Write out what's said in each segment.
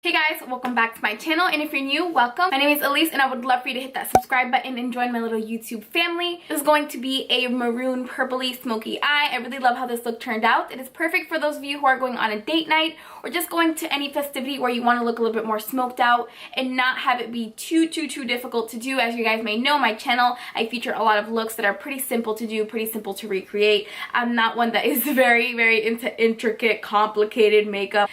Hey guys, welcome back to my channel, and if you're new, welcome. My name is Allis and I would love for you to hit that subscribe button and join my little YouTube family. This is going to be a maroon purpley smoky eye. I really love how this look turned out. It is perfect for those of you who are going on a date night or just going to any festivity where you want to look a little bit more smoked out and not have it be too difficult to do. As you guys may know, my channel, I feature a lot of looks that are pretty simple to do, pretty simple to recreate. I'm not one that is very into intricate, complicated makeup.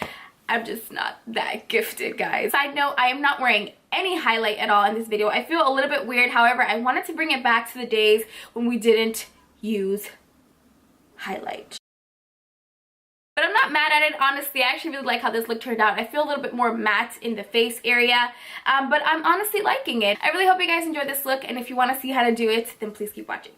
I'm just not that gifted, guys. Side note, I am not wearing any highlight at all in this video. I feel a little bit weird. However, I wanted to bring it back to the days when we didn't use highlight. But I'm not mad at it, honestly. I actually really like how this look turned out. I feel a little bit more matte in the face area, but I'm honestly liking it. I really hope you guys enjoy this look, and if you want to see how to do it, then please keep watching.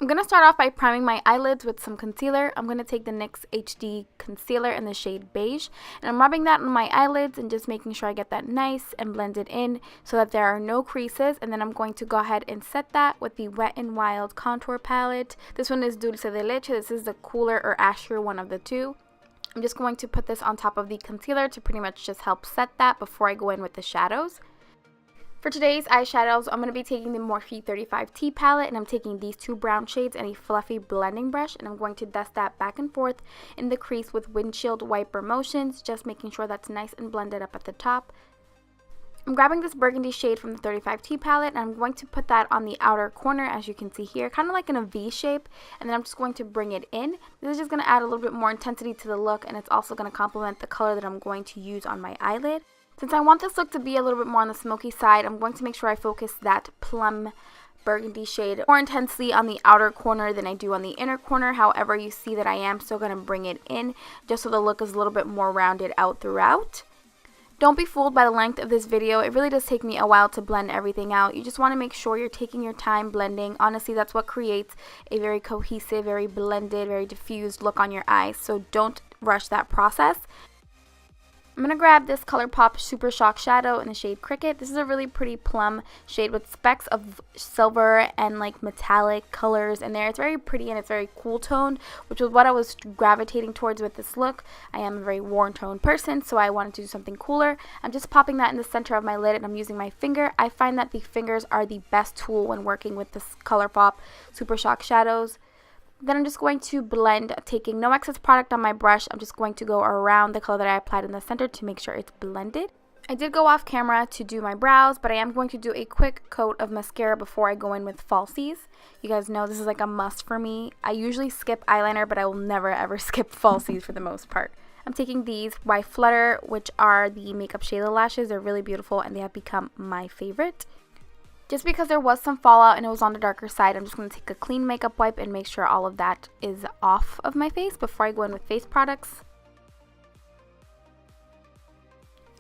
I'm going to start off by priming my eyelids with some concealer. I'm going to take the NYX HD Concealer in the shade Beige, and I'm rubbing that on my eyelids and just making sure I get that nice and blended in so that there are no creases. And then I'm going to go ahead and set that with the Wet n Wild contour palette. This one is Dulce de Leche. This is the cooler or ashier one of the two. I'm just going to put this on top of the concealer to pretty much just help set that before I go in with the shadows. For today's eyeshadows, I'm going to be taking the Morphe 35T palette, and I'm taking these two brown shades and a fluffy blending brush, and I'm going to dust that back and forth in the crease with windshield wiper motions, just making sure that's nice and blended up at the top. I'm grabbing this burgundy shade from the 35T palette, and I'm going to put that on the outer corner, as you can see here, kind of like in a V shape, and then I'm just going to bring it in. This is just going to add a little bit more intensity to the look, and it's also going to complement the color that I'm going to use on my eyelid. Since I want this look to be a little bit more on the smoky side, I'm going to make sure I focus that plum burgundy shade more intensely on the outer corner than I do on the inner corner. However, you see that I am still going to bring it in just so the look is a little bit more rounded out throughout. Don't be fooled by the length of this video. It really does take me a while to blend everything out. You just want to make sure you're taking your time blending. Honestly, that's what creates a very cohesive, very blended, very diffused look on your eyes. So don't rush that process. I'm going to grab this Colourpop Super Shock Shadow in the shade Cricket. This is a really pretty plum shade with specks of silver and like metallic colors in there. It's very pretty and it's very cool toned, which was what I was gravitating towards with this look. I am a very warm toned person, so I wanted to do something cooler. I'm just popping that in the center of my lid, and I'm using my finger. I find that the fingers are the best tool when working with this Colourpop Super Shock Shadows. Then I'm just going to blend, taking no excess product on my brush. I'm just going to go around the color that I applied in the center to make sure it's blended. I did go off camera to do my brows, but I am going to do a quick coat of mascara before I go in with falsies. You guys know this is like a must for me. I usually skip eyeliner, but I will never ever skip falsies for the most part. I'm taking these by Flutter, which are the makeup Flutter Lashes. They're really beautiful and they have become my favorite. Just because there was some fallout and it was on the darker side, I'm just going to take a clean makeup wipe and make sure all of that is off of my face before I go in with face products.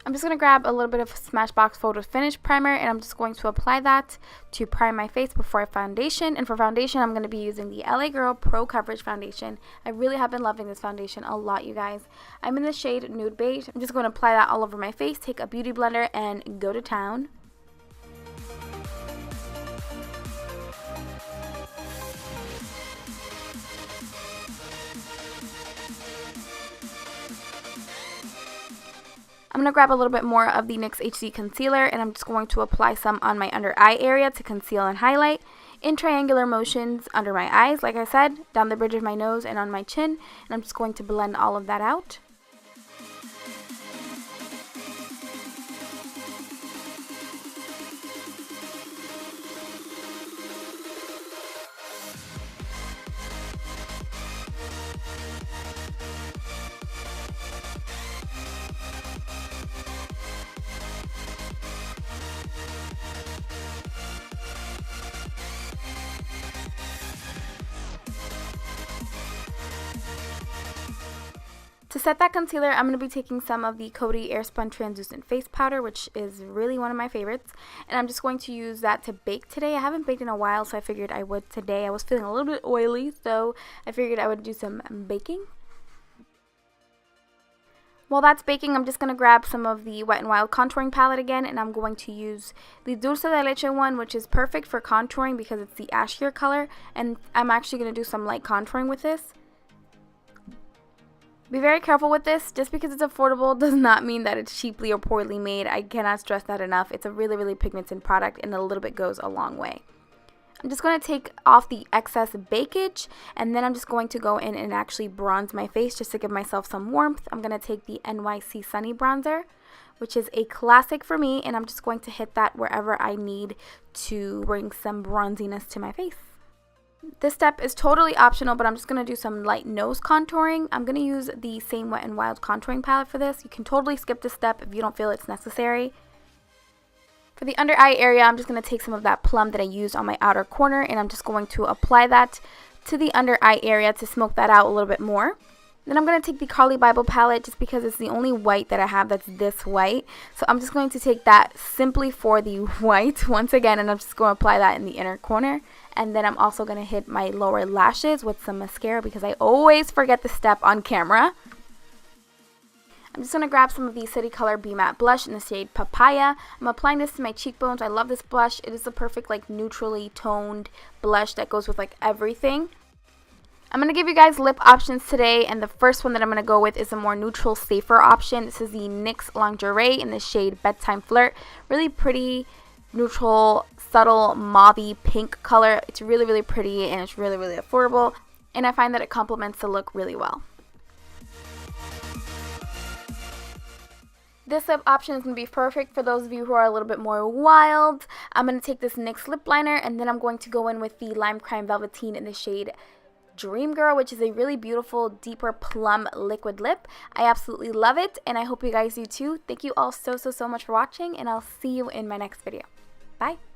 I'm just going to grab a little bit of Smashbox Photo Finish Primer, and I'm just going to apply that to prime my face before I foundation. And for foundation, I'm going to be using the LA Girl Pro Coverage Foundation. I really have been loving this foundation a lot, you guys. I'm in the shade Nude Beige. I'm just going to apply that all over my face, take a beauty blender, and go to town. I'm going to grab a little bit more of the NYX HD Concealer, and I'm just going to apply some on my under eye area to conceal and highlight in triangular motions under my eyes, like I said, down the bridge of my nose and on my chin, and I'm just going to blend all of that out. To set that concealer, I'm going to be taking some of the Coty Airspun Translucent Face Powder, which is really one of my favorites. And I'm just going to use that to bake today. I haven't baked in a while, so I figured I would today. I was feeling a little bit oily, so I figured I would do some baking. While that's baking, I'm just going to grab some of the Wet n Wild contouring palette again, and I'm going to use the Dulce de Leche one, which is perfect for contouring because it's the ashier color. And I'm actually going to do some light contouring with this. Be very careful with this. Just because it's affordable does not mean that it's cheaply or poorly made. I cannot stress that enough. It's a really, really pigmented product, and a little bit goes a long way. I'm just going to take off the excess bakeage, and then I'm just going to go in and actually bronze my face just to give myself some warmth. I'm going to take the NYX Sunny Bronzer, which is a classic for me, and I'm just going to hit that wherever I need to bring some bronziness to my face. This step is totally optional, but I'm just going to do some light nose contouring. I'm going to use the same Wet n Wild contouring palette for this. You can totally skip this step if you don't feel it's necessary. For the under eye area, I'm just going to take some of that Plum that I used on my outer corner, and I'm just going to apply that to the under eye area to smoke that out a little bit more. Then I'm going to take the Carly Bible palette just because it's the only white that I have that's this white. So I'm just going to take that simply for the white once again, and I'm just going to apply that in the inner corner. And then I'm also going to hit my lower lashes with some mascara because I always forget this step on camera. I'm just going to grab some of the City Color Be Matte Blush in the shade Papaya. I'm applying this to my cheekbones. I love this blush. It is the perfect like neutrally toned blush that goes with like everything. I'm going to give you guys lip options today, and the first one that I'm going to go with is a more neutral, safer option. This is the NYX Lingerie in the shade Bedtime Flirt. Really pretty, neutral, subtle, mauvey pink color. It's really, really pretty, and it's really, really affordable, and I find that it complements the look really well. This lip option is going to be perfect for those of you who are a little bit more wild. I'm going to take this NYX lip liner, and then I'm going to go in with the Limecrime Velvetine in the shade Dream Girl, which is a really beautiful, deeper plum liquid lip. I absolutely love it, and I hope you guys do too. Thank you all so much for watching, and I'll see you in my next video. Bye!